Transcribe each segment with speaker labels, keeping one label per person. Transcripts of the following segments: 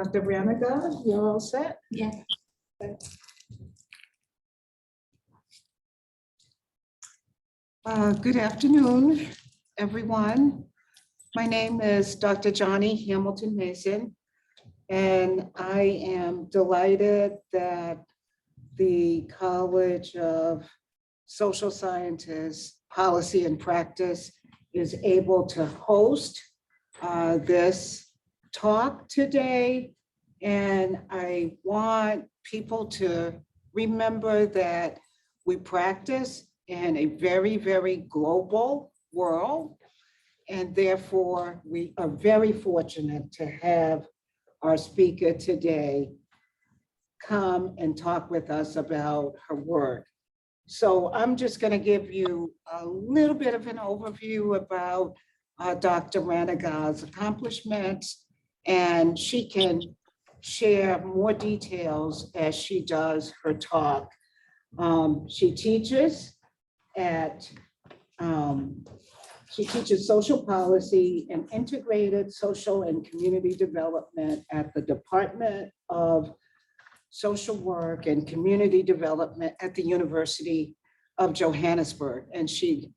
Speaker 1: Dr. Ranaga, you're all set?
Speaker 2: Yeah.
Speaker 3: Good afternoon, everyone. My name is Dr. Johnny Hamilton Mason, and I am delighted that the College of Social Sciences, Policy and Practice is able to host this talk today. And I want people to remember that we practice in a very, very global world. And therefore, we are very fortunate to have our speaker today come and talk with us about her work. So I'm just going to give you a little bit of an overview about Dr. Ranaga's accomplishments, and she can share more details as she does her talk. She teaches social policy and integrated social and community development at the Department of Social Work and Community Development at the University of Johannesburg. And she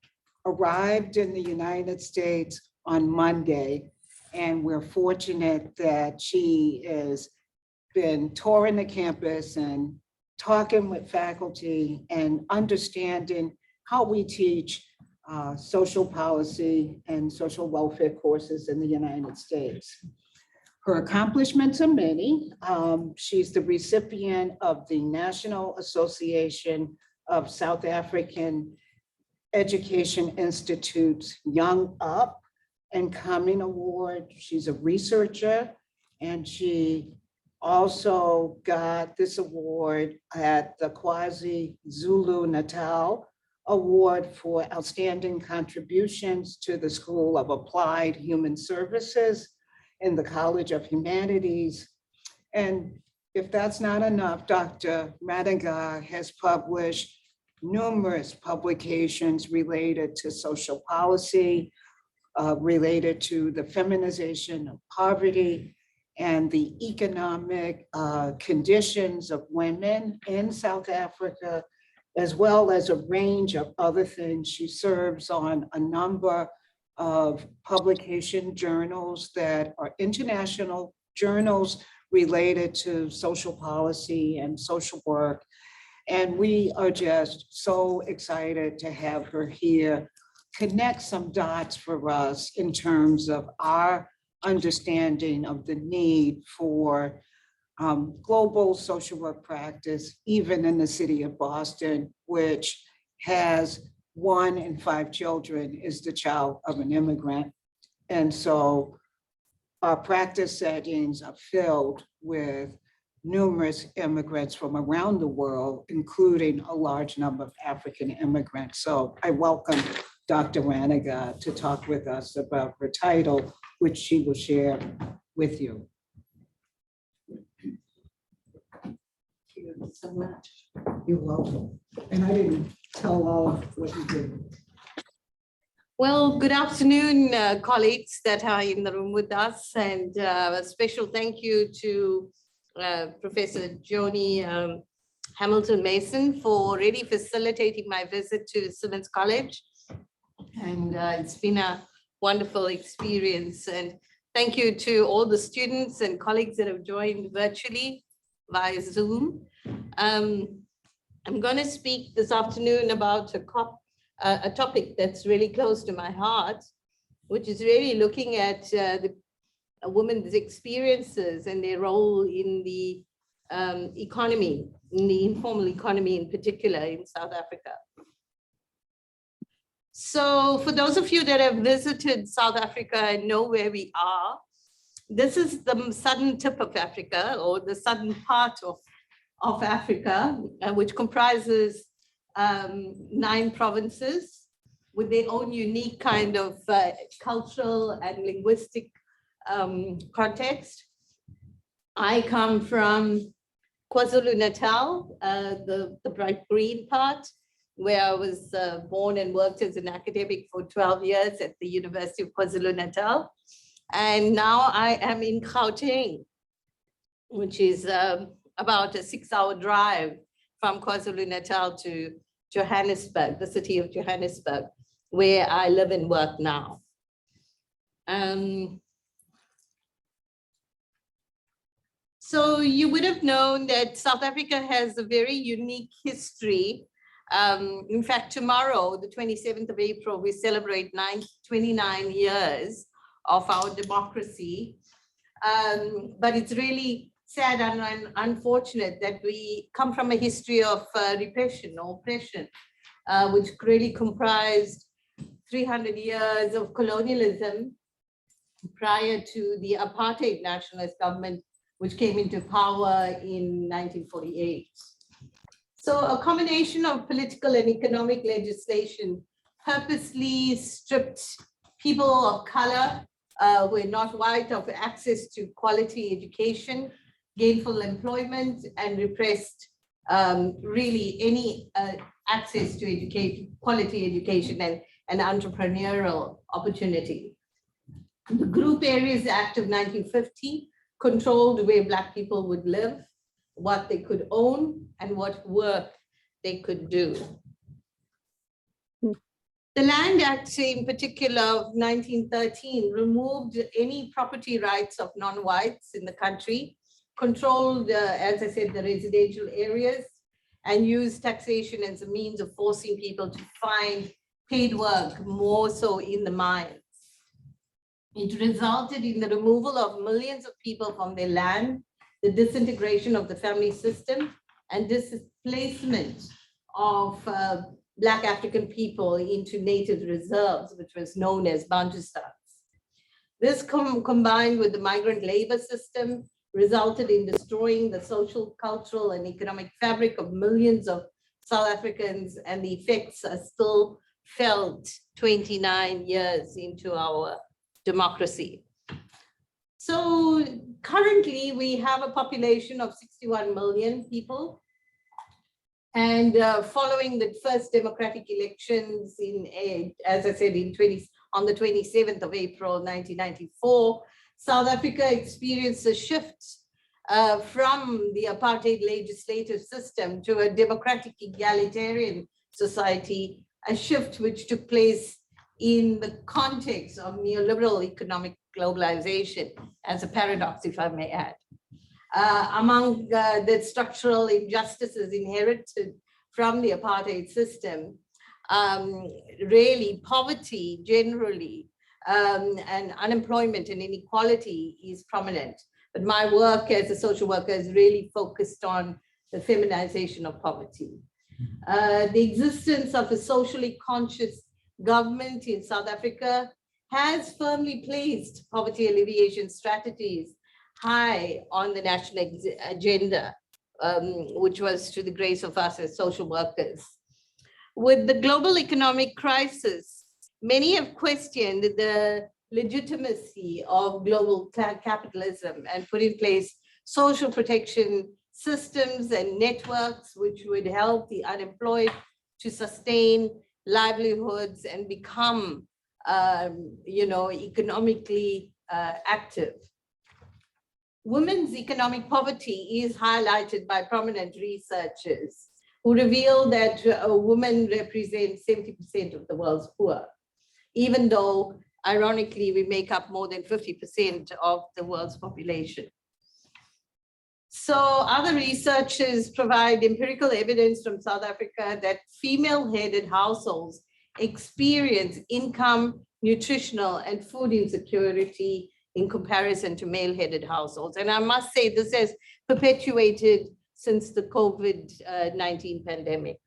Speaker 3: arrived in the United States on Monday. And we're fortunate that she has been touring the campus and talking with faculty and understanding how we teach social policy and social welfare courses in the United States. Her accomplishments are many. She's the recipient of the National Association of South African Education Institute's Young Up and Coming Award. She's a researcher, and she also got this award at the KwaZulu-Natal Award for Outstanding Contributions to the School of Applied Human Services in the College of Humanities. And if that's not enough, Dr. Ranaga has published numerous publications related to social policy, related to the feminization of poverty and the economic conditions of women in South Africa, as well as a range of other things. She serves on a number of publication journals that are international journals related to social policy and social work. And we are just so excited to have her here, connect some dots for us in terms of our understanding of the need for global social work practice, even in the city of Boston, which has 1 in 5 children is the child of an immigrant. And so our practice settings are filled with numerous immigrants from around the world, including a large number of African immigrants. So I welcome Dr. Ranaga to talk with us about her title, which she will share with you. Thank you so much. You're welcome. And I didn't tell all of what you did.
Speaker 2: Well, good afternoon, colleagues that are in the room with us, and a special thank you to Professor Johnny Hamilton Mason for really facilitating my visit to Simmons College. And it's been a wonderful experience. And thank you to all the students and colleagues that have joined virtually via Zoom. I'm going to speak this afternoon about a topic that's really close to my heart, which is really looking at a woman's experiences and their role in the economy, in the informal economy in particular in South Africa. So for those of you that have visited South Africa and know where we are, this is the southern tip of Africa, or the southern part of Africa, which comprises 9 provinces with their own unique kind of cultural and linguistic context. I come from KwaZulu-Natal, the bright green part, where I was born and worked as an academic for 12 years at the University of KwaZulu-Natal. And now I am in Gauteng. which is about a 6-hour drive from KwaZulu-Natal to Johannesburg, the city of Johannesburg, where I live and work now. So you would have known that South Africa has a very unique history. In fact, tomorrow, the 27th of April, we celebrate 29 years of our democracy. But it's really sad and unfortunate that we come from a history of repression or oppression, which really comprised 300 years of colonialism prior to the apartheid nationalist government, which came into power in 1948. So a combination of political and economic legislation purposely stripped people of color who are not white of access to quality education, gainful employment, and repressed really any access to quality education and entrepreneurial opportunity. The Group Areas Act of 1950 controlled where Black people would live, what they could own, and what work they could do. The Land Act in particular of 1913 removed any property rights of non-whites in the country, controlled, as I said, the residential areas, and used taxation as a means of forcing people to find paid work, more so in the mines. It resulted in the removal of millions of people from their land, the disintegration of the family system, and displacement of Black African people into native reserves, which was known as Bantustans. This combined with the migrant labor system resulted in destroying the social, cultural, and economic fabric of millions of South Africans, and the effects are still felt 29 years into our democracy. So currently we have a population of 61 million people. And following the first democratic elections as I said, on the 27th of April, 1994, South Africa experienced a shift from the apartheid legislative system to a democratic egalitarian society, a shift which took place in the context of neoliberal economic globalization, as a paradox, if I may add. Among the structural injustices inherited from the apartheid system, really poverty generally, and unemployment and inequality is prominent. But my work as a social worker is really focused on the feminization of poverty. The existence of a socially conscious government in South Africa has firmly placed poverty alleviation strategies high on the national agenda, which was to the grace of us as social workers. With the global economic crisis, many have questioned the legitimacy of global capitalism and put in place social protection systems and networks which would help the unemployed to sustain livelihoods and become, economically active. Women's economic poverty is highlighted by prominent researchers who reveal that women represent 70% of the world's poor, even though, ironically, we make up more than 50% of the world's population. So other researchers provide empirical evidence from South Africa that female-headed households experience income, nutritional, and food insecurity in comparison to male-headed households. And I must say this has perpetuated since the COVID-19 pandemic.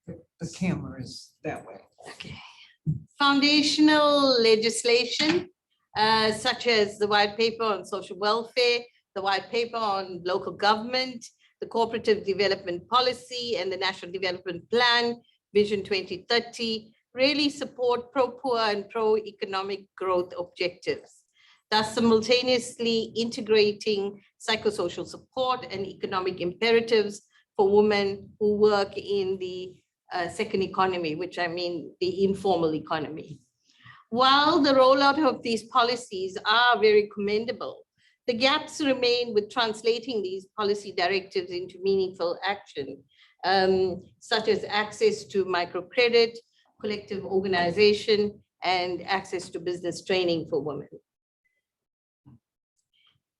Speaker 3: The camera is that way.
Speaker 2: Okay. Foundational legislation, such as the White Paper on Social Welfare, the White Paper on Local Government, the Cooperative Development Policy, and the National Development Plan, Vision 2030, really support pro-poor and pro-economic growth objectives, thus simultaneously integrating psychosocial support and economic imperatives for women who work in the second economy, which I mean the informal economy. While the rollout of these policies are very commendable, The gaps remain with translating these policy directives into meaningful action, such as access to microcredit, collective organization, and access to business training for women.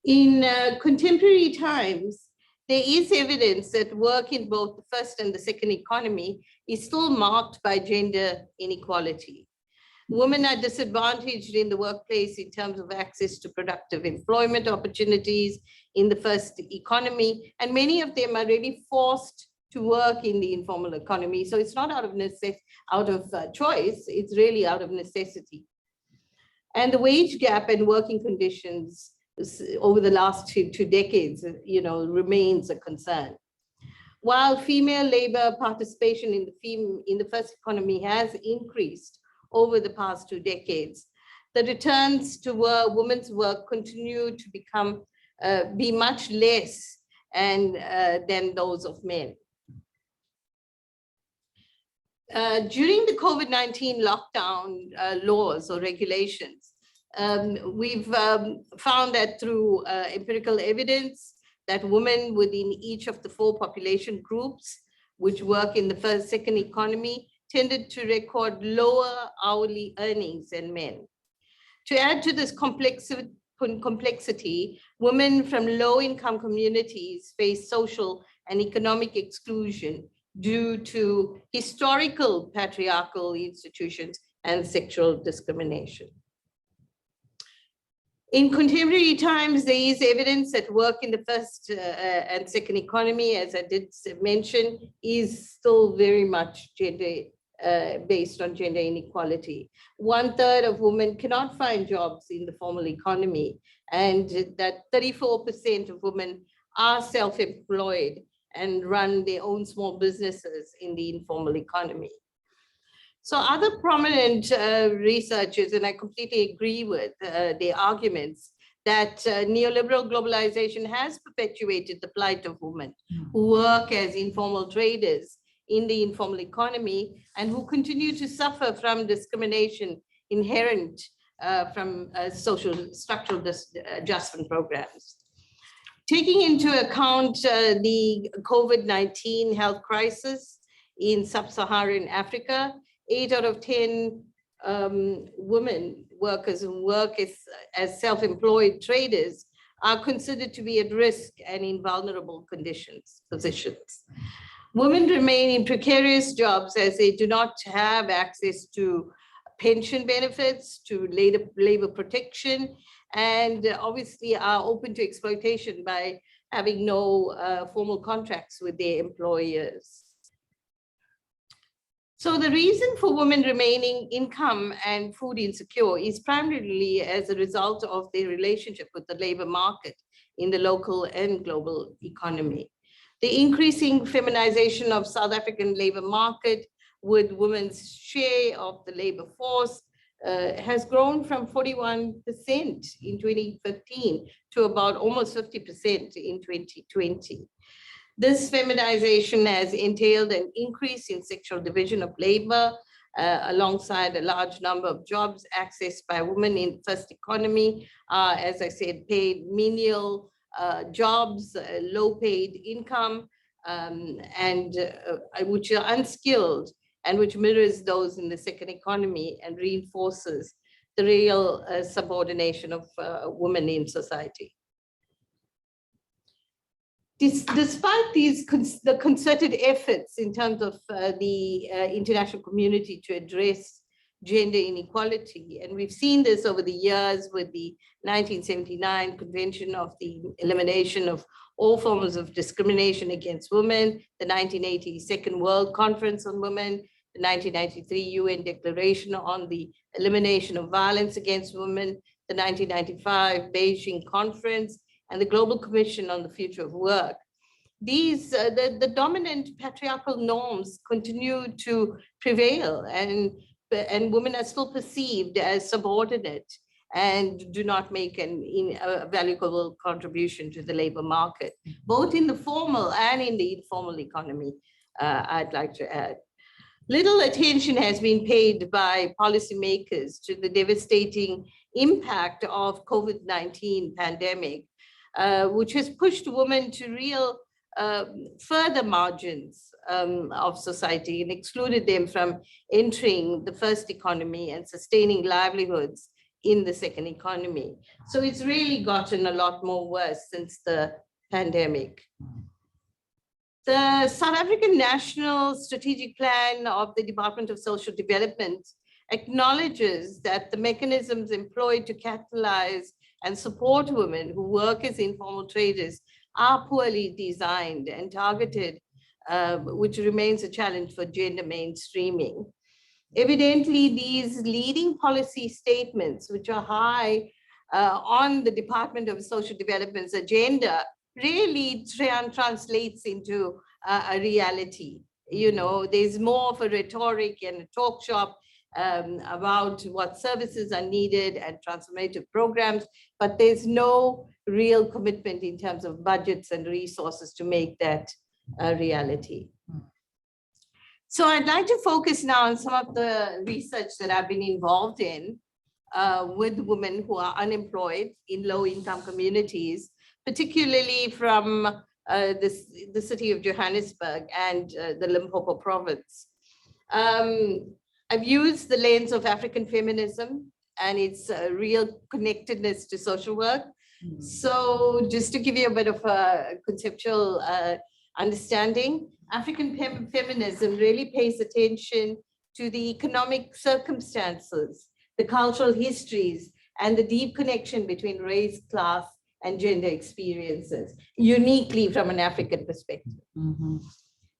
Speaker 2: In contemporary times, there is evidence that work in both the first and the second economy is still marked by gender inequality. Women are disadvantaged in the workplace in terms of access to productive employment opportunities in the first economy, and many of them are really forced to work in the informal economy. So it's not out of choice, it's really out of necessity. And the wage gap and working conditions over the last two decades, remains a concern. While female labor participation in the first economy has increased over the past 2 decades, the returns to women's work continue to be much less than those of men. During the COVID-19 lockdown laws or regulations, we've found that through empirical evidence that women within each of the 4 population groups which work in the second economy tended to record lower hourly earnings than men. To add to this complexity, women from low-income communities face social and economic exclusion due to historical patriarchal institutions and sexual discrimination. In contemporary times, there is evidence that work in the first and second economy, as I did mention, is still very much based on gender inequality. 1/3 of women cannot find jobs in the formal economy, and that 34% of women are self-employed and run their own small businesses in the informal economy. So other prominent researchers, and I completely agree with their arguments, that neoliberal globalization has perpetuated the plight of women who work as informal traders in the informal economy and who continue to suffer from discrimination inherent from social structural adjustment programs. Taking into account the COVID-19 health crisis in sub-Saharan Africa, 8 out of 10 women workers who work as self-employed traders are considered to be at risk and in vulnerable positions. Women remain in precarious jobs as they do not have access to pension benefits, to labor protection, and obviously are open to exploitation by having no formal contracts with their employers. So the reason for women remaining income and food insecure is primarily as a result of their relationship with the labor market in the local and global economy. The increasing feminization of South African labor market with women's share of the labor force has grown from 41% in 2015 to about almost 50% in 2020. This feminization has entailed an increase in sexual division of labor alongside a large number of jobs accessed by women in first economy, as I said, paid menial jobs, low paid income, and which are unskilled and which mirrors those in the second economy and reinforces the real subordination of women in society. Despite the concerted efforts in terms of the international community to address gender inequality, and we've seen this over the years with the 1979 Convention of the Elimination of All Forms of Discrimination Against Women, the 1980 Second World Conference on Women, the 1993 UN Declaration on the Elimination of Violence Against Women, the 1995 Beijing Conference, and the Global Commission on the Future of Work. These, the dominant patriarchal norms continue to prevail, and women are still perceived as subordinate and do not make a valuable contribution to the labor market, both in the formal and in the informal economy, I'd like to add. Little attention has been paid by policymakers to the devastating impact of COVID-19 pandemic which has pushed women to real further margins of society and excluded them from entering the first economy and sustaining livelihoods in the second economy. So it's really gotten a lot more worse since the pandemic. The South African National Strategic Plan of the Department of Social Development acknowledges that the mechanisms employed to catalyze and support women who work as informal traders are poorly designed and targeted, which remains a challenge for gender mainstreaming. Evidently, these leading policy statements, which are high on the Department of Social Development's agenda, really translates into a reality. You know, there's more of a rhetoric and a talk shop about what services are needed and transformative programs, but there's no real commitment in terms of budgets and resources to make that a reality. So I'd like to focus now on some of the research that I've been involved in with women who are unemployed in low-income communities, particularly from the city of Johannesburg and the Limpopo province. I've used the lens of African feminism and its real connectedness to social work. So just to give you a bit of a conceptual understanding, African feminism really pays attention to the economic circumstances, the cultural histories, and the deep connection between race, class, and gender experiences, uniquely from an African perspective.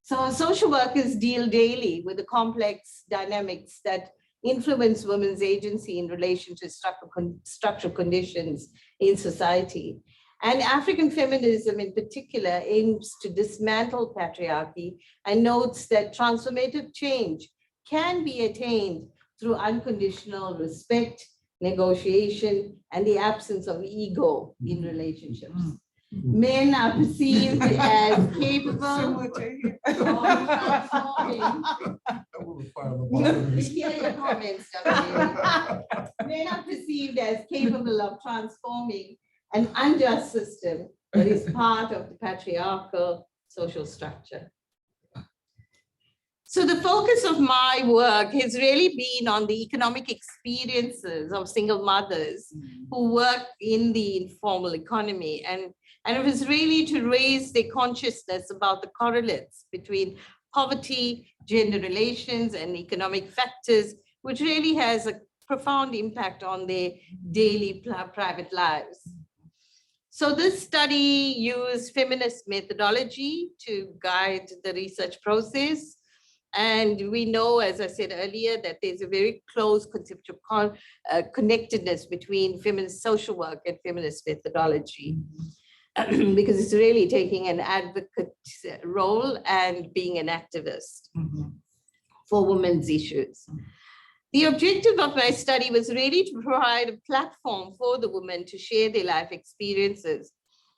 Speaker 2: So social workers deal daily with the complex dynamics that influence women's agency in relation to structural conditions in society. And African feminism in particular aims to dismantle patriarchy and notes that transformative change can be attained through unconditional respect, negotiation, and the absence of ego in relationships. Men are perceived as capable of transforming. Hear your comments, men are perceived as capable of transforming an unjust system that is part of the patriarchal social structure. So the focus of my work has really been on the economic experiences of single mothers who work in the informal economy. And it was really to raise their consciousness about the correlates between poverty, gender relations, and economic factors, which really has a profound impact on their daily private lives. So this study used feminist methodology to guide the research process. And we know, as I said earlier, that there's a very close conceptual connectedness between feminist social work and feminist methodology, because it's really taking an advocate role and being an activist for women's issues. The objective of my study was really to provide a platform for the women to share their life experiences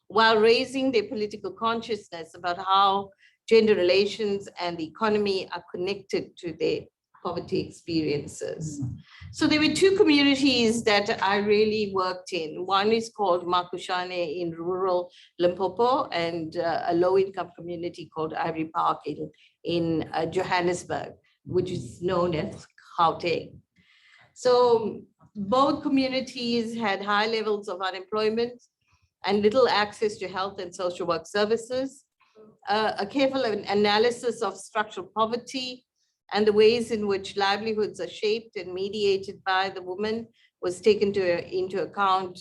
Speaker 2: while raising their political consciousness about how gender relations and the economy are connected to their poverty experiences. So there were two communities that I really worked in. One is called Makushane in rural Limpopo, and a low-income community called Ivory Park in Johannesburg, which is known as Gauteng. So both communities had high levels of unemployment and little access to health and social work services. A careful analysis of structural poverty and the ways in which livelihoods are shaped and mediated by the woman was taken into account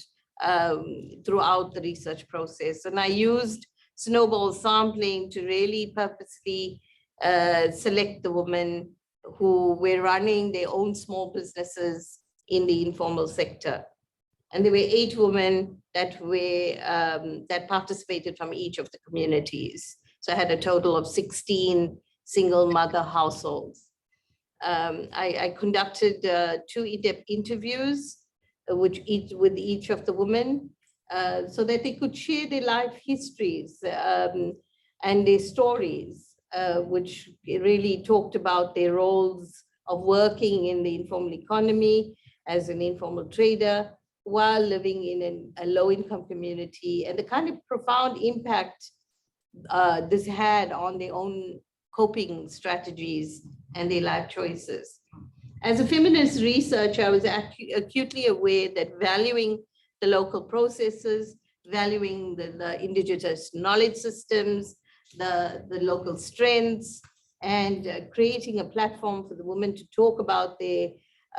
Speaker 2: throughout the research process. And I used snowball sampling to really purposely select the women who were running their own small businesses in the informal sector. And there were 8 women that participated from each of the communities. So I had a total of 16 single mother households. I conducted 2 in-depth interviews with each of the women so that they could share their life histories and their stories, which really talked about their roles of working in the informal economy as an informal trader, while living in a low-income community, and the kind of profound impact this had on their own coping strategies and their life choices. As a feminist researcher, I was acutely aware that valuing the local processes, valuing the indigenous knowledge systems, the local strengths, and creating a platform for the women to talk about their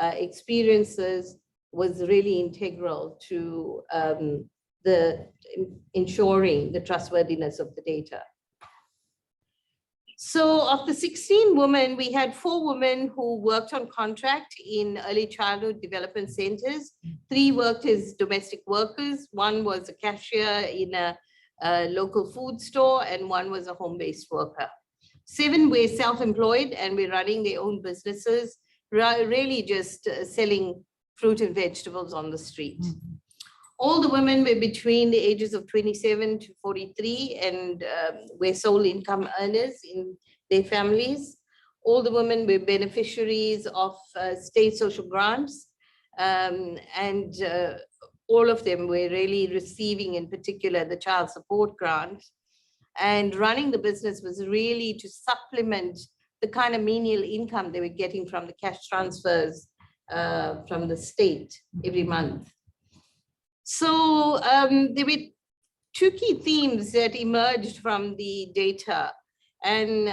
Speaker 2: experiences was really integral to ensuring the trustworthiness of the data. So of the 16 women, we had 4 women who worked on contract in early childhood development centers. 3 worked as domestic workers. 1 was a cashier in a local food store, and 1 was a home-based worker. 7 were self-employed and were running their own businesses, really just selling fruit and vegetables on the street. All the women were between the ages of 27 to 43 and were sole income earners in their families. All the women were beneficiaries of state social grants, and all of them were really receiving, in particular, the child support grant. And running the business was really to supplement the kind of menial income they were getting from the cash transfers from the state every month. So there were 2 key themes that emerged from the data. And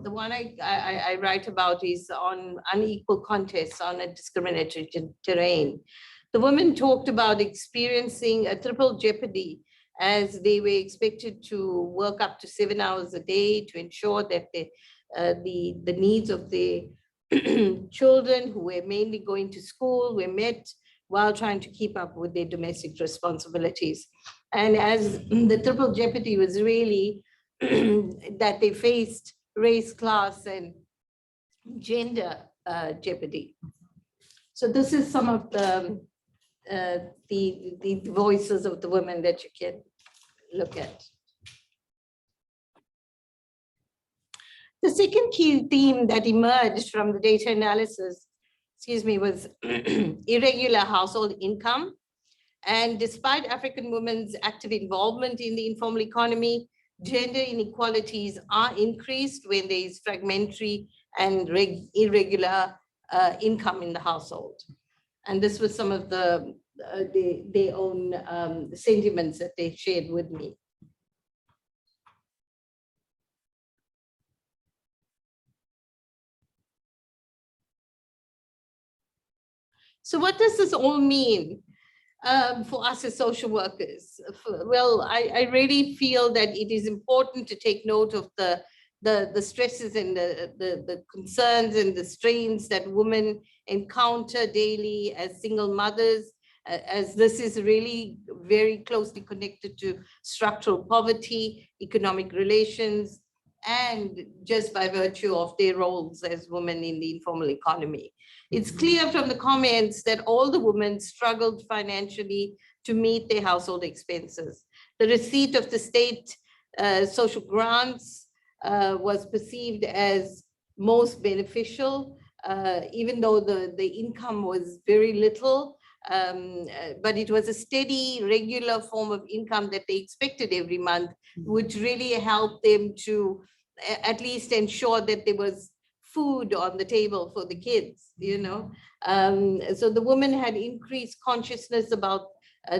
Speaker 2: the one I write about is on unequal contests on a discriminatory terrain. The women talked about experiencing a triple jeopardy as they were expected to work up to 7 hours a day to ensure that the needs of the children who were mainly going to school were met, while trying to keep up with their domestic responsibilities. And as the triple jeopardy was really that they faced race, class, and gender jeopardy. So this is some of the voices of the women that you can look at. The second key theme that emerged from the data analysis was irregular household income. And despite African women's active involvement in the informal economy, gender inequalities are increased when there is fragmentary and irregular income in the household. And this was some of their own sentiments that they shared with me. So what does this all mean for us as social workers? Well, I really feel that it is important to take note of the stresses and the concerns and the strains that women encounter daily as single mothers, as this is really very closely connected to structural poverty, economic relations, and just by virtue of their roles as women in the informal economy. It's clear from the comments that all the women struggled financially to meet their household expenses. The receipt of the state social grants was perceived as most beneficial, even though the income was very little, but it was a steady, regular form of income that they expected every month, which really helped them to at least ensure that there was food on the table for the kids, you know. So the women had increased consciousness about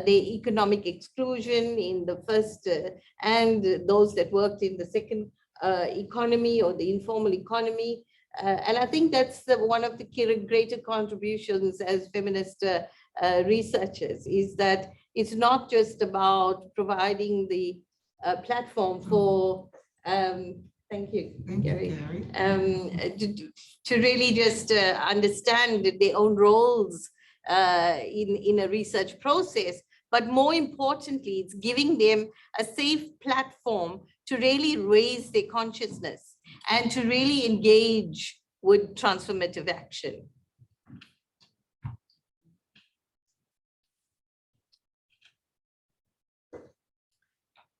Speaker 2: the economic exclusion in the first and those that worked in the second economy or the informal economy. And I think that's one of the greater contributions as feminist researchers, is that it's not just about providing the platform for thank you, Gary. To really just understand their own roles in a research process, but more importantly, it's giving them a safe platform to really raise their consciousness and to really engage with transformative action.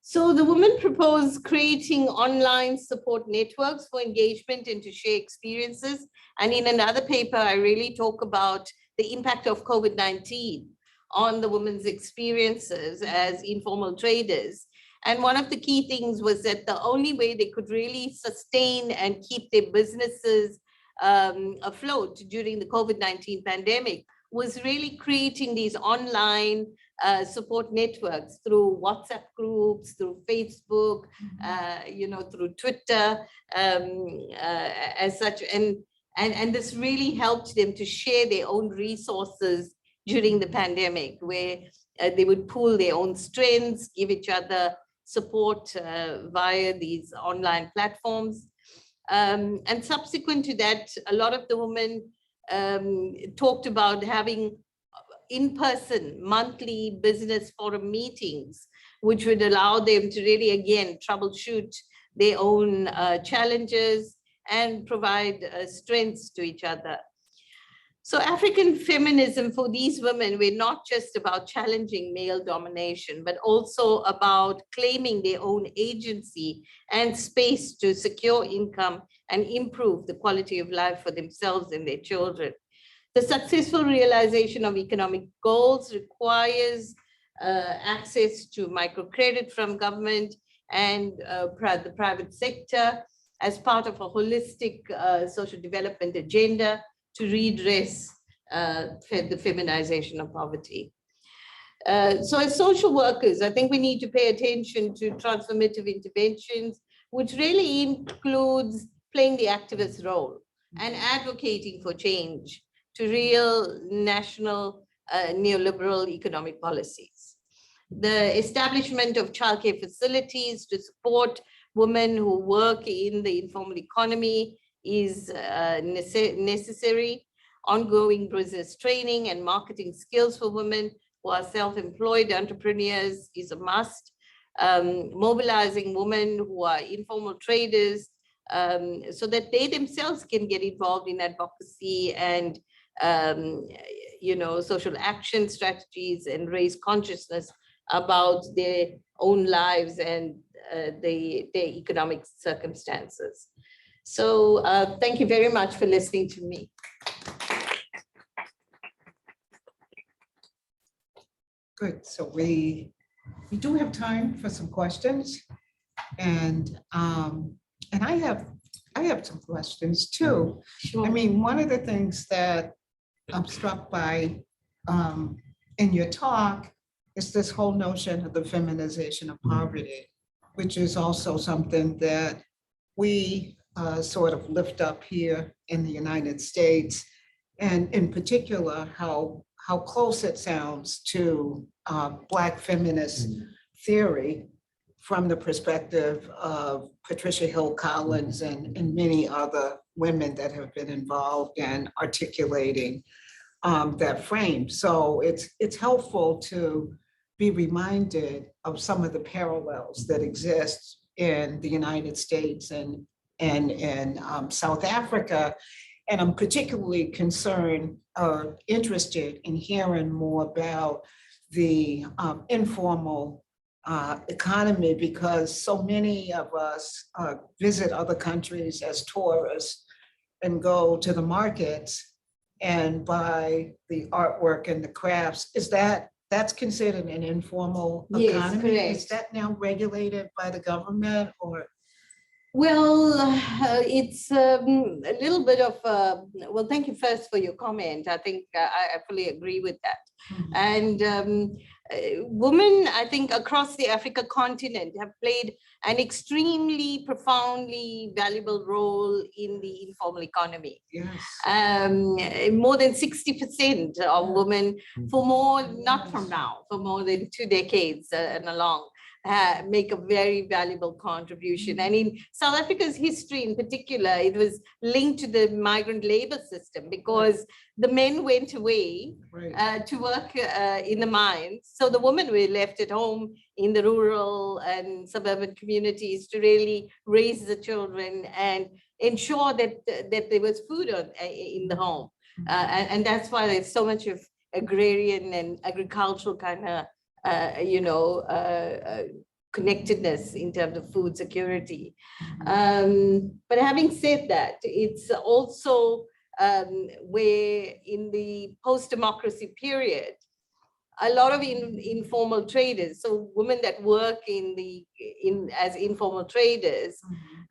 Speaker 2: So the women proposed creating online support networks for engagement and to share experiences. And in another paper, I really talk about the impact of COVID-19 on the women's experiences as informal traders. And one of the key things was that the only way they could really sustain and keep their businesses afloat during the COVID-19 pandemic was really creating these online support networks through WhatsApp groups, through Facebook, through Twitter, as such. And this really helped them to share their own resources during the pandemic, where they would pool their own strengths, give each other support via these online platforms. And subsequent to that, a lot of the women talked about having in-person monthly business forum meetings, which would allow them to really, again, troubleshoot their own challenges and provide strengths to each other. So African feminism for these women were not just about challenging male domination, but also about claiming their own agency and space to secure income and improve the quality of life for themselves and their children. The successful realization of economic goals requires access to microcredit from government and the private sector as part of a holistic social development agenda to redress the feminization of poverty. So as social workers, I think we need to pay attention to transformative interventions, which really includes playing the activist role and advocating for change to real national neoliberal economic policies. The establishment of childcare facilities to support women who work in the informal economy is necessary. Ongoing business training and marketing skills for women who are self-employed entrepreneurs is a must. Mobilizing women who are informal traders so that they themselves can get involved in advocacy and social action strategies and raise consciousness about their own lives and their economic circumstances. So thank you very much for listening to me.
Speaker 3: Good. So we do have time for some questions, and I have some questions too.
Speaker 2: Sure.
Speaker 3: I mean, one of the things that I'm struck by in your talk is this whole notion of the feminization of poverty, which is also something that we sort of lift up here in the United States, and in particular, how close it sounds to Black feminist theory from the perspective of Patricia Hill Collins and many other women that have been involved in articulating that frame. So it's helpful to be reminded of some of the parallels that exist in the United States and in South Africa. And I'm particularly concerned or interested in hearing more about the informal economy, because so many of us visit other countries as tourists and go to the markets and buy the artwork and the crafts. That's considered an informal economy?
Speaker 2: Yes, correct.
Speaker 3: Is that now regulated by the government or?
Speaker 2: Well, it's a little bit of, well, thank you first for your comment. I think I fully agree with that. And women, I think, across the Africa continent have played an extremely profoundly valuable role in the informal economy.
Speaker 3: Yes.
Speaker 2: More than 60% of women, for more, not from now, for more than 2 decades and along, make a very valuable contribution. And in South Africa's history in particular, it was linked to the migrant labor system because the men went away to work in the mines. So the women were left at home in the rural and suburban communities to really raise the children and ensure that there was food in the home. And that's why there's so much of agrarian and agricultural kind of connectedness in terms of food security. But having said that, it's also where in the post-democracy period, a lot of informal traders. So women that work as informal traders,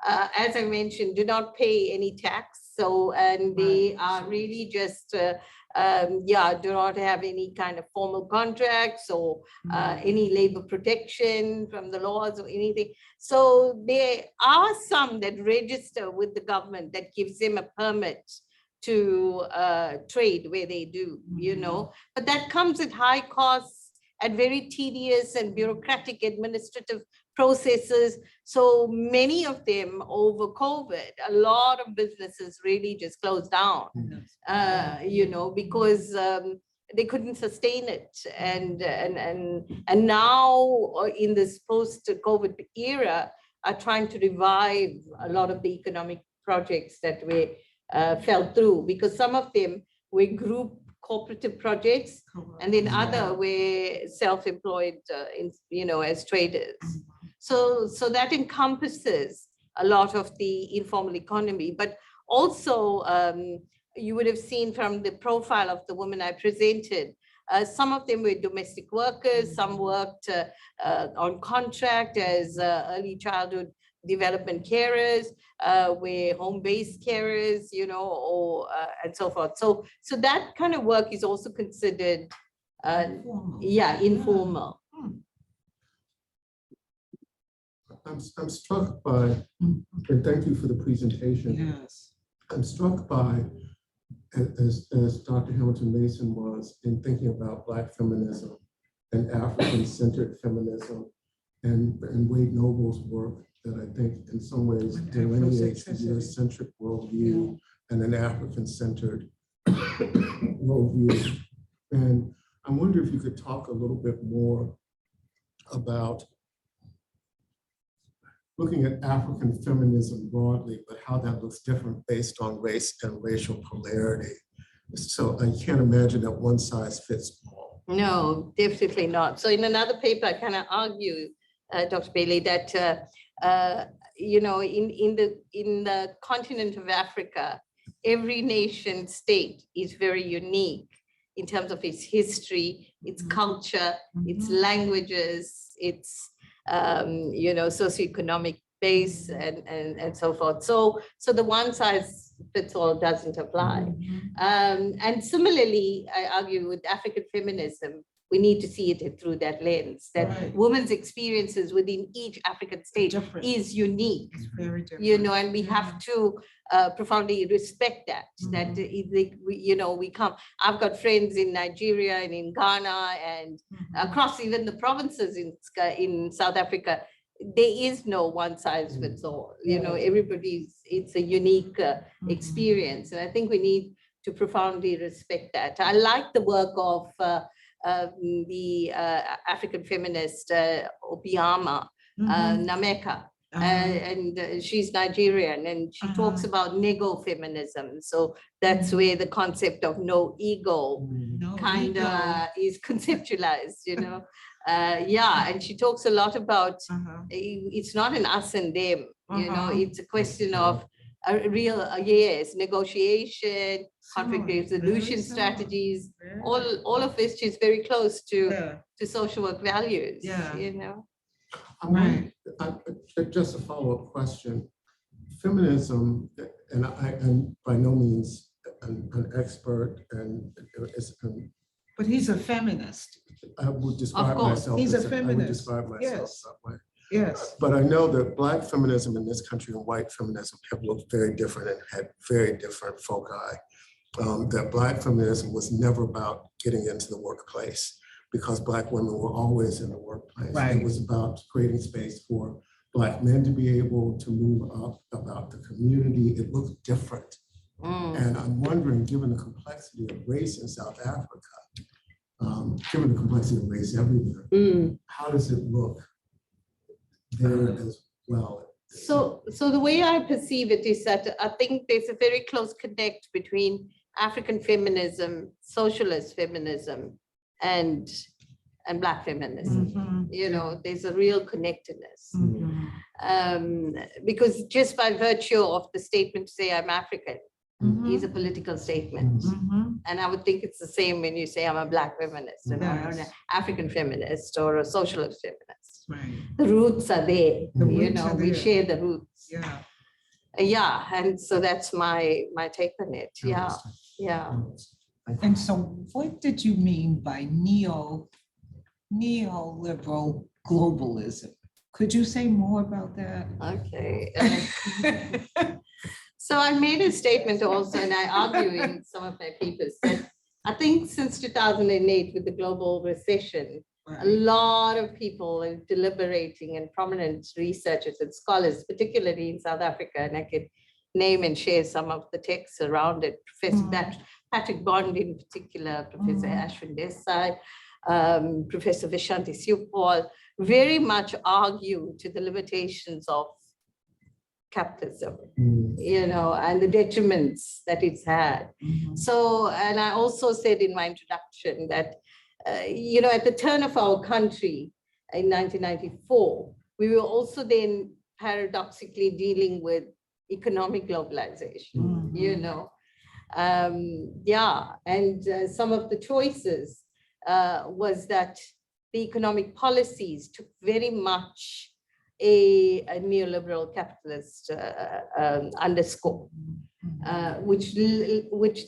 Speaker 2: as I mentioned, do not pay any tax. So, and they are really just, do not have any kind of formal contracts or any labor protection from the laws or anything. So there are some that register with the government that gives them a permit to trade where they do, you know, but that comes at high costs, at very tedious and bureaucratic administrative processes. So many of them over COVID, a lot of businesses really just closed down, you know, because they couldn't sustain it. And now in this post-COVID era, are trying to revive a lot of the economic projects that fell through, because some of them were group cooperative projects, and then other were self-employed, you know, as traders. So that encompasses a lot of the informal economy, but also you would have seen from the profile of the women I presented, some of them were domestic workers, some worked on contract as early childhood development carers, were home-based carers, you know, or and so forth. So that kind of work is also considered, informal.
Speaker 4: I'm struck by, and thank you for the presentation.
Speaker 1: Yes.
Speaker 4: I'm struck by, as Dr. Hamilton Mason was, in thinking about Black feminism and African-centered feminism, and Wade Noble's work that I think in some ways delineates the Eurocentric worldview and an African-centered worldview. And I wonder if you could talk a little bit more about looking at African feminism broadly, but how that looks different based on race and racial polarity. So I can't imagine that one size fits all.
Speaker 2: No, definitely not. So in another paper, I kind of argue, Dr. Bailey, that you know, in the continent of Africa, every nation state is very unique in terms of its history, its culture, its languages, its you know, socioeconomic base, and so forth. So the one size fits all doesn't apply. And similarly, I argue with African feminism, we need to see it through that lens, that women's experiences within each African state is unique.
Speaker 1: It's very different.
Speaker 2: You know, and we have to profoundly respect that, that you know, we come, I've got friends in Nigeria and in Ghana and across even the provinces in South Africa. There is no one size fits all, you know, it's a unique experience. And I think we need to profoundly respect that. I like the work of the African feminist Obiama Nameka. And she's Nigerian, and she talks about nego feminism. So that's where the concept of no ego kind of is conceptualized, you know. And she talks a lot about it's not an us and them, you know, it's a question of a real, negotiation, conflict resolution strategies, all of which is very close to social work values, you know.
Speaker 4: Just a follow-up question. Feminism, and I'm by no means an expert,
Speaker 1: but he's a feminist.
Speaker 4: I would describe myself.
Speaker 1: He's a
Speaker 4: I
Speaker 1: feminist.
Speaker 4: would describe myself that way.
Speaker 1: Yes.
Speaker 4: But I know that Black feminism in this country and white feminism have looked very different and had very different foci. That Black feminism was never about getting into the workplace, because Black women were always in the workplace. It was about creating space for Black men to be able to move up, about the community. It looked different. And I'm wondering, given the complexity of race in South Africa, given the complexity of race everywhere, how does it look there as well?
Speaker 2: So the way I perceive it is that I think there's a very close connect between African feminism, socialist feminism, and Black feminism. You know, there's a real connectedness. Because just by virtue of the statement to say I'm African, is a political statement.
Speaker 1: Mhm.
Speaker 2: And I would think it's the same when you say I'm a Black feminist, or an
Speaker 1: Yes.
Speaker 2: African feminist, or a socialist feminist.
Speaker 1: Right,
Speaker 2: The roots are there,
Speaker 1: The
Speaker 2: you
Speaker 1: roots
Speaker 2: know,
Speaker 1: are
Speaker 2: we
Speaker 1: there.
Speaker 2: share the roots.
Speaker 1: yeah.
Speaker 2: Yeah, and so that's my take on it. Yeah, yeah.
Speaker 1: And so what did you mean by neoliberal globalism? Could you say more about that?
Speaker 2: Okay. So I made a statement also, and I argue in some of my papers that I think since 2008 with the global recession, a
Speaker 1: Right.
Speaker 2: lot of people are deliberating, and prominent researchers and scholars, particularly in South Africa, and I could name and share some of the texts around it. Professor Patrick Bond in particular, Professor Ashwin Desai, Professor Vishanti Siupal, very much argue to the limitations of capitalism, you know, and the detriments that it's had. So, and I also said in my introduction that, you know, at the turn of our country in 1994, we were also then paradoxically dealing with economic globalization, you know. Yeah, and some of the choices was that the economic policies took very much a neoliberal capitalist underscore, which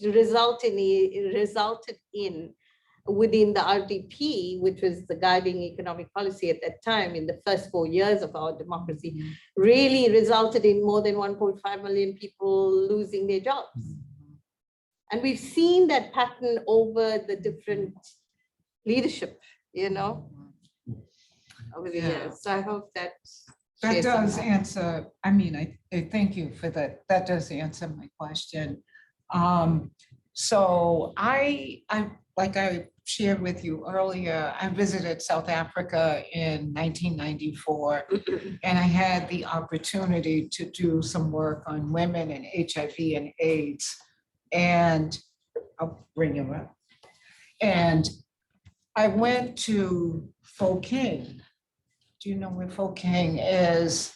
Speaker 2: resulted in within the RDP, which was the guiding economic policy at that time in the first 4 years of our democracy, really resulted in more than 1.5 million people losing their jobs. And we've seen that pattern over the different leadership, you know, over the years. So I hope that
Speaker 1: That
Speaker 2: shares some
Speaker 1: does
Speaker 2: light.
Speaker 1: answer, I mean, I thank you for that. That does answer my question. So I, like I shared with you earlier, I visited South Africa in 1994, and I had the opportunity to do some work on women and HIV and AIDS. And I'll bring you up. And I went to Folkeng. Do you know where Folkeng is?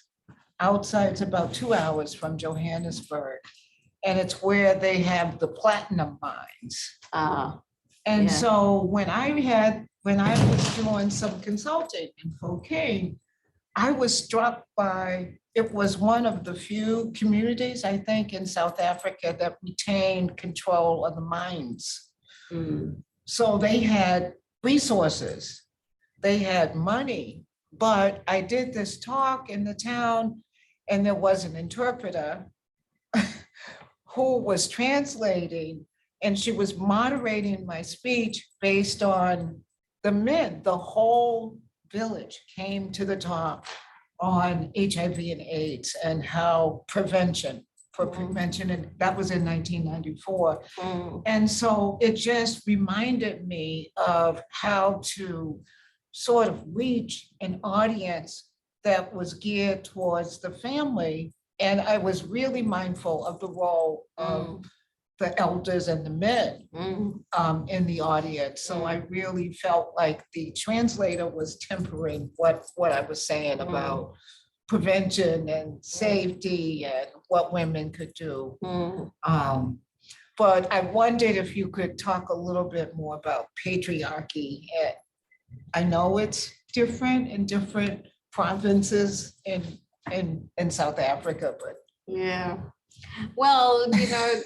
Speaker 1: Outside, it's about 2 hours from Johannesburg. And it's where they have the platinum mines. And
Speaker 2: Yeah.
Speaker 1: so when I was doing some consulting in Folkeng, I was struck by, it was one of the few communities, I think, in South Africa that retained control of the mines. So they had resources, they had money, but I did this talk in the town and there was an interpreter who was translating, and she was moderating my speech based on the men. The whole village came to the top on HIV and AIDS and how prevention, and that was in 1994. And so it just reminded me of how to sort of reach an audience that was geared towards the family. And I was really mindful of the role of the elders and the men in the audience. So I really felt like the translator was tempering what I was saying about prevention and safety and what women could do. But I wondered if you could talk a little bit more about patriarchy. I know it's different in different provinces in South Africa, but
Speaker 2: Yeah. Well, you know,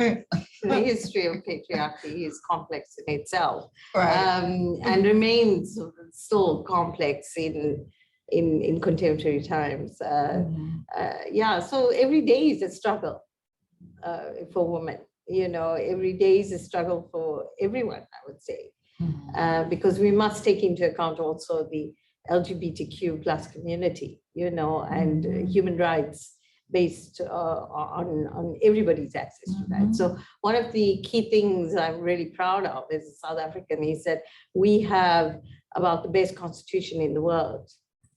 Speaker 2: the history of patriarchy is complex in itself, and remains still complex in contemporary times. Yeah, so every day is a struggle for women. You know, every day is a struggle for everyone, I would say, because we must take into account also the LGBTQ plus community, you know, and human rights based on everybody's access to that. So one of the key things I'm really proud of as a South African is that we have about the best constitution in the world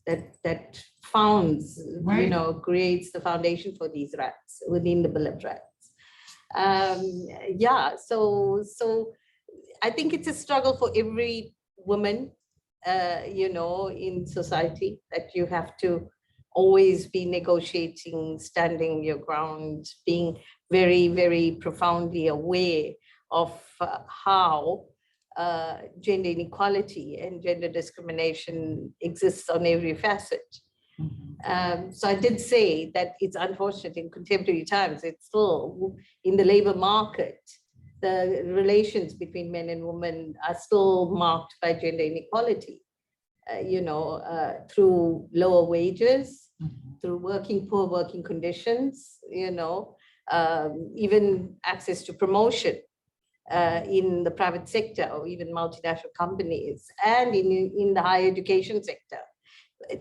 Speaker 2: that founds, you know, creates the foundation for these rights within the Bill of Rights. Yeah, so I think it's a struggle for every woman, you know, in society, that you have to always be negotiating, standing your ground, being very, very profoundly aware of how gender inequality and gender discrimination exists on every facet. So I did say that it's unfortunate in contemporary times, it's still in the labor market, the relations between men and women are still marked by gender inequality, through lower wages, through poor working conditions, even access to promotion in the private sector or even multinational companies, and in the higher education sector.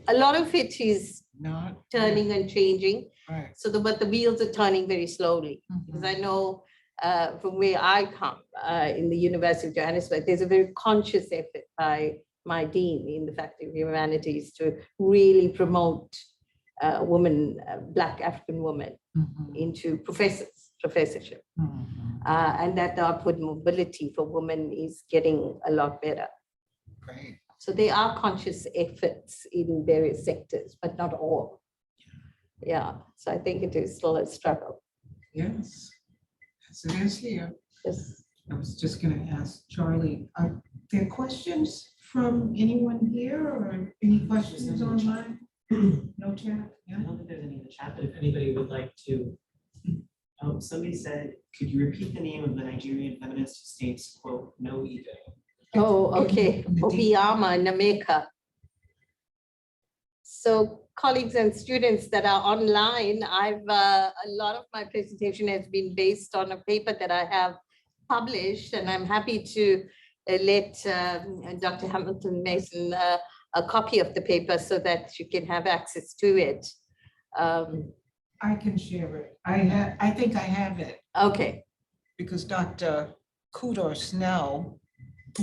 Speaker 2: A lot of it is
Speaker 1: Not
Speaker 2: turning and changing.
Speaker 1: right.
Speaker 2: But the wheels are turning very slowly. Because I know from where I come in the University of Johannesburg, there's a very conscious effort by my dean in the Faculty of Humanities to really promote women, Black African women into professorship. And that the upward mobility for women is getting a lot better.
Speaker 1: Great.
Speaker 2: So there are conscious efforts in various sectors, but not all. Yeah, so I think it is still a struggle.
Speaker 1: Yes. Yes, it is here.
Speaker 2: Yes.
Speaker 1: I was just going to ask Charlie, are there questions from anyone here or any questions online? No chat?
Speaker 5: I don't think there's any in the chat, but if anybody would like to. Oh, somebody said, could you repeat the name of the Nigerian feminist who states, quote, no ego?
Speaker 2: Oh, okay. Obiama Nameka. So colleagues and students that are online, a lot of my presentation has been based on a paper that I have published, and I'm happy to let Dr. Hamilton Mason a copy of the paper so that you can have access to it.
Speaker 1: I can share it. I think I have it
Speaker 2: Okay.
Speaker 1: because Dr. Kudor Snell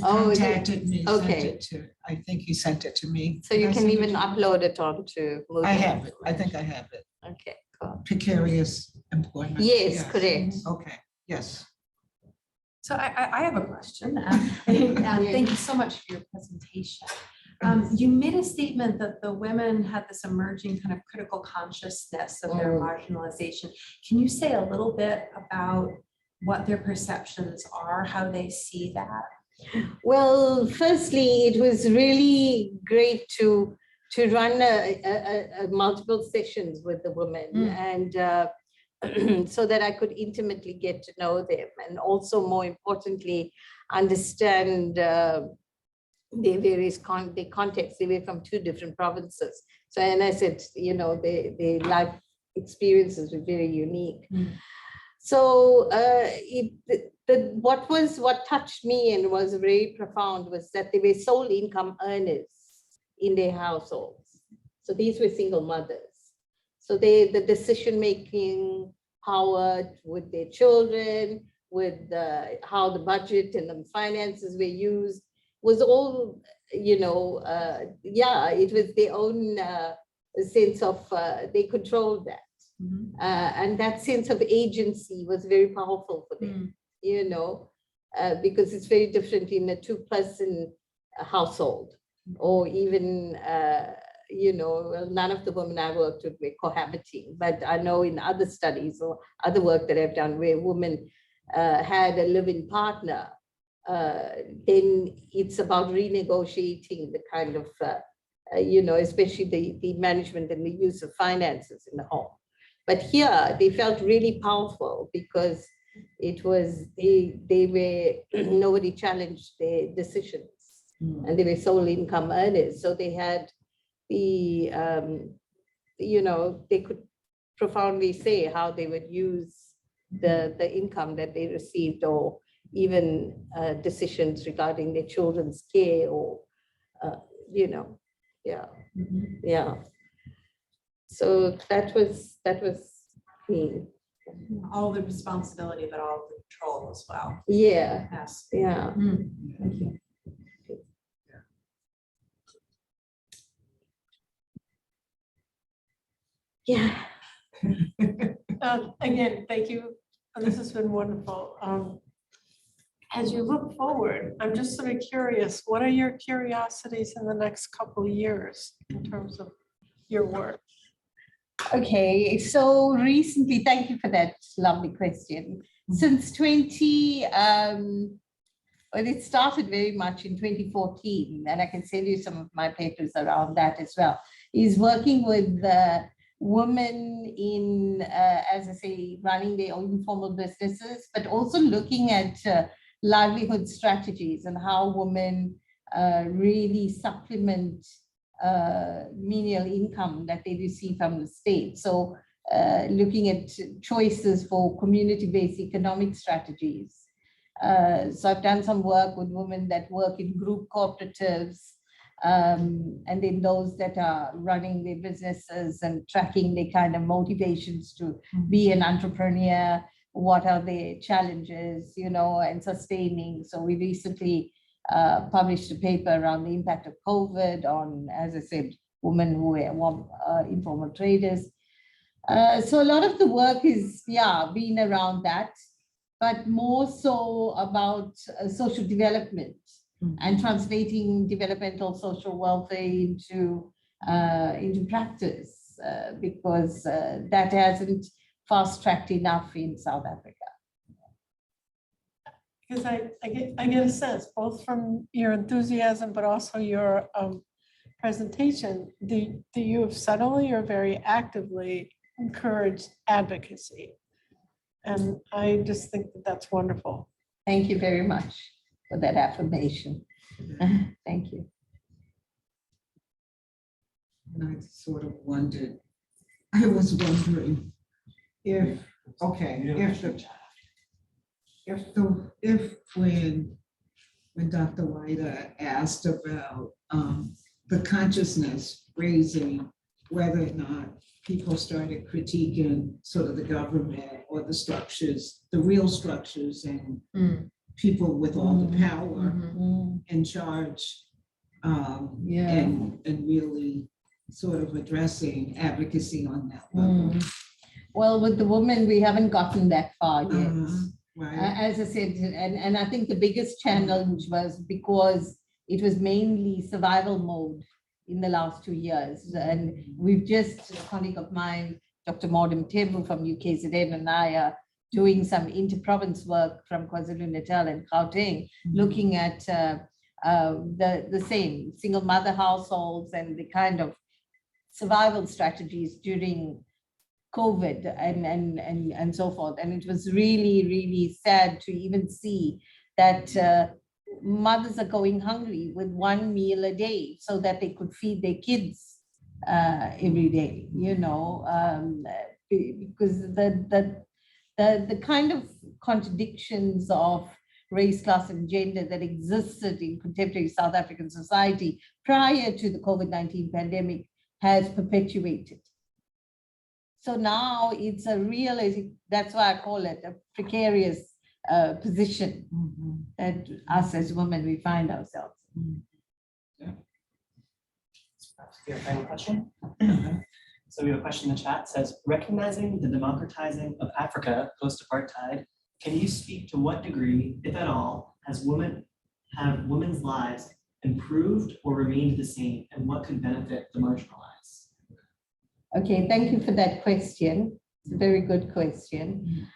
Speaker 2: Oh, is it?
Speaker 1: contacted me, sent
Speaker 2: Okay.
Speaker 1: it to, I think he sent it to me.
Speaker 2: So you
Speaker 1: Did I
Speaker 2: can
Speaker 1: send it
Speaker 2: even
Speaker 1: to you?
Speaker 2: upload it onto Moodle.
Speaker 1: I have it. I think I have it.
Speaker 2: Okay, cool.
Speaker 1: Precarious employment.
Speaker 2: Yes, correct.
Speaker 1: Okay, yes.
Speaker 6: So I have a question. Thank you so much for your presentation. You made a statement that the women had this emerging kind of critical consciousness of their marginalization. Can you say a little bit about what their perceptions are, how they see that?
Speaker 2: Well, firstly, it was really great to run a multiple sessions with the women and so that I could intimately get to know them, and also more importantly, understand their various contexts. They were from two different provinces. So, and I said, their life experiences were very unique. So what touched me and was very profound was that they were sole income earners in their households. So these were single mothers. So the decision-making power with their children, with how the budget and the finances were used was all, it was their own sense of, they controlled that. And that sense of agency was very powerful for them, because it's very different in a two-person household, or even, none of the women I worked with were cohabiting, but I know in other studies or other work that I've done where women had a living partner, then it's about renegotiating the kind of, especially the management and the use of finances in the home. But here they felt really powerful because it was, they were, nobody challenged their decisions and they were sole income earners. So they had the, they could profoundly say how they would use the income that they received, or even decisions regarding their children's care, or, yeah. So that was me.
Speaker 6: All the responsibility, but all the control as well.
Speaker 2: Yeah,
Speaker 6: Yes.
Speaker 2: yeah.
Speaker 6: Thank you.
Speaker 2: Yeah.
Speaker 7: Again, thank you. This has been wonderful. As you look forward, I'm just sort of curious, what are your curiosities in the next couple of years in terms of your work?
Speaker 2: Okay, so recently, thank you for that lovely question. Since well, it started very much in 2014, and I can tell you some of my papers around that as well, is working with women in, as I say, running their own informal businesses, but also looking at livelihood strategies and how women really supplement menial income that they receive from the state. So looking at choices for community-based economic strategies. So I've done some work with women that work in group cooperatives, and then those that are running their businesses and tracking their kind of motivations to be an entrepreneur, what are their challenges, you know, and sustaining. So we recently published a paper around the impact of COVID on, as I said, women who are informal traders. So a lot of the work is, been around that, but more so about social development and translating developmental social welfare into practice, because that hasn't fast-tracked enough in South Africa.
Speaker 7: Because I get a sense, both from your enthusiasm, but also your presentation, you have subtly or very actively encouraged advocacy. And I just think that that's wonderful.
Speaker 2: Thank you very much for that affirmation. Thank you.
Speaker 3: And I sort of wondered, I was wondering if, okay, if when Dr. White asked about the consciousness raising, whether or not people started critiquing sort of the government or the structures, the real structures and people with all the power in charge, and really sort of addressing advocacy on that level.
Speaker 2: Well, with the women, we haven't gotten that far yet.
Speaker 3: Right.
Speaker 2: As I said, and I think the biggest challenge was because it was mainly survival mode in the last 2 years. And we've just, a colleague of mine, Dr. Mordem Tebu from UKZN, and I are doing some inter-province work from KwaZulu-Natal and Gauteng, looking at the same single mother households and the kind of survival strategies during COVID and so forth. And it was really, really sad to even see that mothers are going hungry with 1 meal a day so that they could feed their kids every day, you know, because the kind of contradictions of race, class, and gender that existed in contemporary South African society prior to the COVID-19 pandemic has perpetuated. So now it's a real, that's why I call it a precarious position that us as women, we find ourselves.
Speaker 5: Your final question. So we have a question in the chat. It says, recognizing the democratizing of Africa post-apartheid, can you speak to what degree, if at all, have women's lives improved or remained the same, and what could benefit the marginalized?
Speaker 2: Okay, thank you for that question. It's a very good question.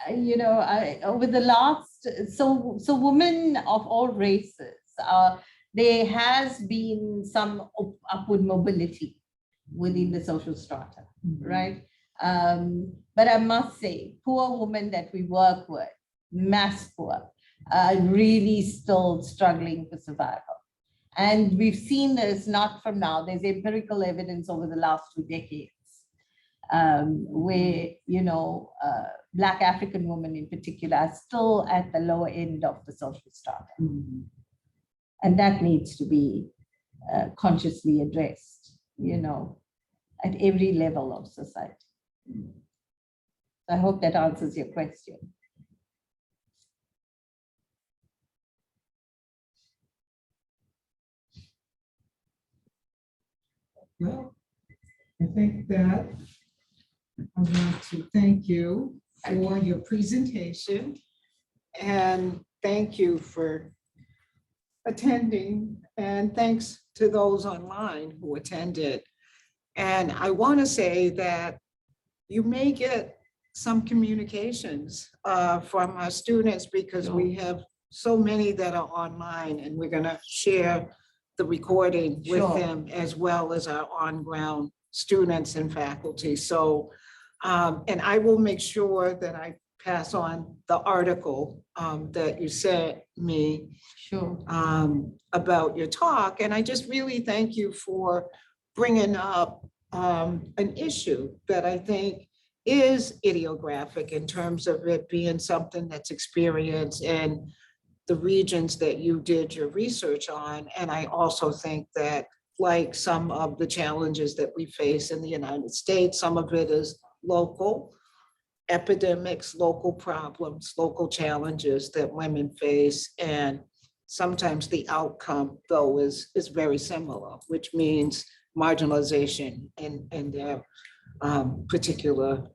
Speaker 2: You know, over the last, so women of all races, there has been some upward mobility within the social strata, right? But I must say, poor women that we work with, mass poor, are really still struggling for survival. And we've seen this not from now, there's empirical evidence over the last 2 decades, where, you know, Black African women in particular are still at the lower end of the social strata. And that needs to be consciously addressed, you know, at every level of society. I hope that answers your question.
Speaker 3: Well, I think that I want to thank you for your presentation and thank you for attending, and thanks to those online who attended. And I want to say that you may get some communications from our students because we have so many that are online, and we're going to share the recording with
Speaker 2: Sure.
Speaker 3: them as well as our on-ground students and faculty. So, and I will make sure that I pass on the article that you sent me
Speaker 2: Sure.
Speaker 3: about your talk. And I just really thank you for bringing up an issue that I think is idiographic in terms of it being something that's experienced in the regions that you did your research on. And I also think that, like some of the challenges that we face in the United States, some of it is local epidemics, local problems, local challenges that women face. And sometimes the outcome, though, is very similar, which means marginalization in their particular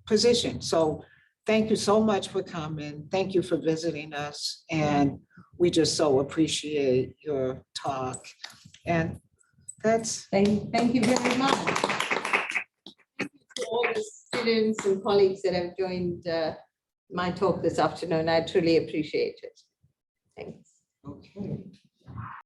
Speaker 3: position. So thank you so much for coming. Thank you for visiting us. And we just so appreciate your talk. And that's.
Speaker 2: Thank you very much. Thank you to all the students and colleagues that have joined my talk this afternoon. I truly appreciate it. Thanks.
Speaker 3: Okay.